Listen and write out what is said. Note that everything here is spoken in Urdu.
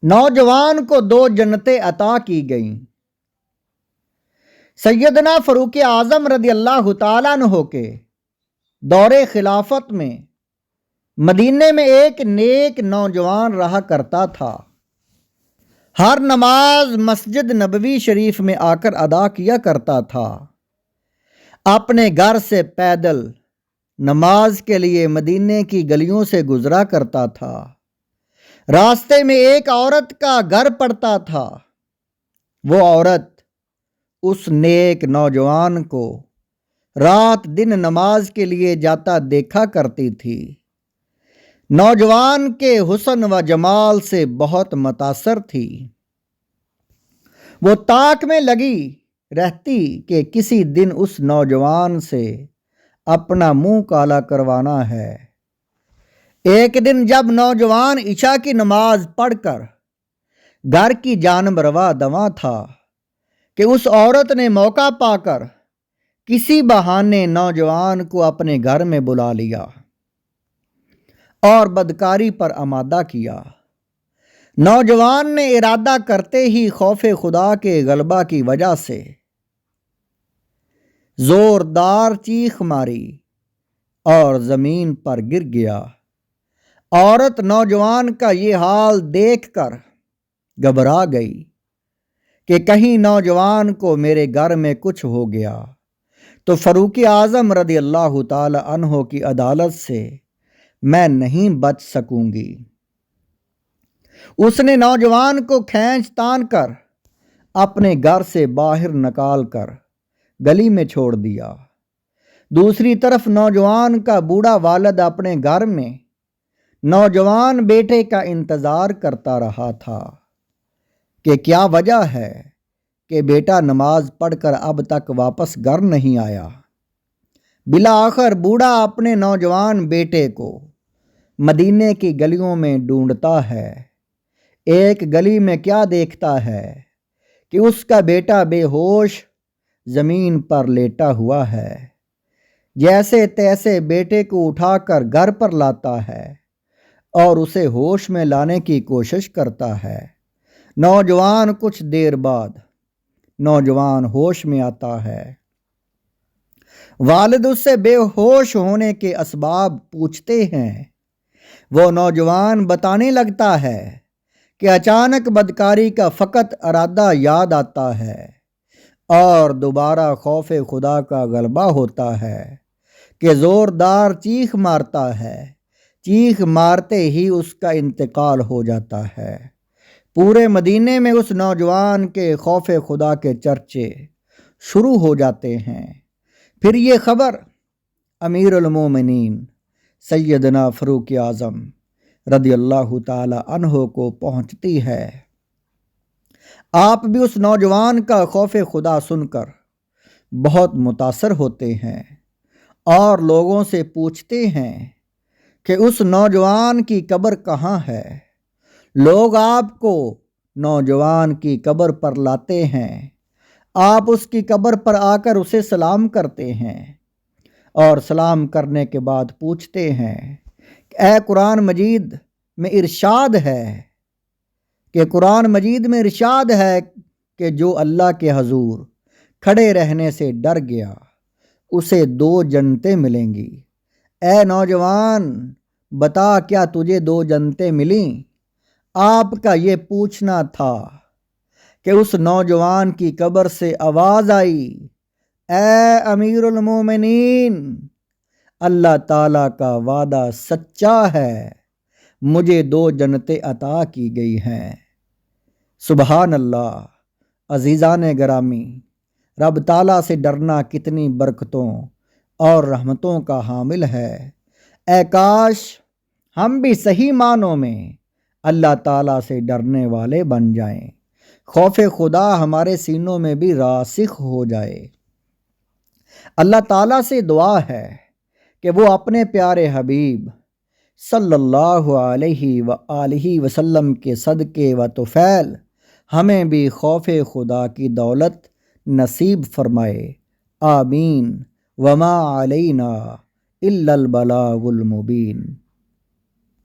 نوجوان کو دو جنتیں عطا کی گئیں۔ سیدنا فاروق اعظم رضی اللہ تعالیٰ عنہ کے دور خلافت میں مدینے میں ایک نیک نوجوان رہا کرتا تھا۔ ہر نماز مسجد نبوی شریف میں آ کر ادا کیا کرتا تھا۔ اپنے گھر سے پیدل نماز کے لیے مدینے کی گلیوں سے گزرا کرتا تھا۔ راستے میں ایک عورت کا گھر پڑتا تھا۔ وہ عورت اس نیک نوجوان کو رات دن نماز کے لیے جاتا دیکھا کرتی تھی۔ نوجوان کے حسن و جمال سے بہت متاثر تھی۔ وہ طاق میں لگی رہتی کہ کسی دن اس نوجوان سے اپنا منہ کالا کروانا ہے۔ ایک دن جب نوجوان عشاء کی نماز پڑھ کر گھر کی جانب رواں تھا کہ اس عورت نے موقع پا کر کسی بہانے نوجوان کو اپنے گھر میں بلا لیا اور بدکاری پر آمادہ کیا۔ نوجوان نے ارادہ کرتے ہی خوف خدا کے غلبہ کی وجہ سے زوردار چیخ ماری اور زمین پر گر گیا۔ عورت نوجوان کا یہ حال دیکھ کر گھبرا گئی کہ کہیں نوجوان کو میرے گھر میں کچھ ہو گیا تو فاروق اعظم رضی اللہ تعالی عنہ کی عدالت سے میں نہیں بچ سکوں گی۔ اس نے نوجوان کو کھینچ تان کر اپنے گھر سے باہر نکال کر گلی میں چھوڑ دیا۔ دوسری طرف نوجوان کا بوڑھا والد اپنے گھر میں نوجوان بیٹے کا انتظار کرتا رہا تھا کہ کیا وجہ ہے کہ بیٹا نماز پڑھ کر اب تک واپس گھر نہیں آیا۔ بالآخر بوڑھا اپنے نوجوان بیٹے کو مدینے کی گلیوں میں ڈھونڈتا ہے۔ ایک گلی میں کیا دیکھتا ہے کہ اس کا بیٹا بے ہوش زمین پر لیٹا ہوا ہے۔ جیسے تیسے بیٹے کو اٹھا کر گھر پر لاتا ہے اور اسے ہوش میں لانے کی کوشش کرتا ہے۔ نوجوان کچھ دیر بعد نوجوان ہوش میں آتا ہے۔ والد اس سے بے ہوش ہونے کے اسباب پوچھتے ہیں۔ وہ نوجوان بتانے لگتا ہے کہ اچانک بدکاری کا فقط ارادہ یاد آتا ہے اور دوبارہ خوف خدا کا غلبہ ہوتا ہے کہ زوردار چیخ مارتا ہے۔ چیخ مارتے ہی اس کا انتقال ہو جاتا ہے۔ پورے مدینے میں اس نوجوان کے خوف خدا کے چرچے شروع ہو جاتے ہیں۔ پھر یہ خبر امیر المومنین سیدنا فاروق اعظم رضی اللہ تعالی عنہ کو پہنچتی ہے۔ آپ بھی اس نوجوان کا خوف خدا سن کر بہت متاثر ہوتے ہیں اور لوگوں سے پوچھتے ہیں کہ اس نوجوان کی قبر کہاں ہے۔ لوگ آپ کو نوجوان کی قبر پر لاتے ہیں۔ آپ اس کی قبر پر آ کر اسے سلام کرتے ہیں اور سلام کرنے کے بعد پوچھتے ہیں کہ اے قرآن مجید میں ارشاد ہے کہ جو اللہ کے حضور کھڑے رہنے سے ڈر گیا اسے دو جنتیں ملیں گی۔ اے نوجوان بتا کیا تجھے دو جنتیں ملیں؟ آپ کا یہ پوچھنا تھا کہ اس نوجوان کی قبر سے آواز آئی، اے امیر المومنین، اللہ تعالیٰ کا وعدہ سچا ہے، مجھے دو جنتیں عطا کی گئی ہیں۔ سبحان اللہ۔ عزیزان گرامی، رب تعالیٰ سے ڈرنا کتنی برکتوں اور رحمتوں کا حامل ہے۔ اے کاش ہم بھی صحیح معنوں میں اللہ تعالیٰ سے ڈرنے والے بن جائیں، خوف خدا ہمارے سینوں میں بھی راسخ ہو جائے۔ اللہ تعالیٰ سے دعا ہے کہ وہ اپنے پیارے حبیب صلی اللہ علیہ وآلہ وسلم کے صدقے و طفیل ہمیں بھی خوف خدا کی دولت نصیب فرمائے۔ آمین۔ وما علینا الا البلاغ المبین۔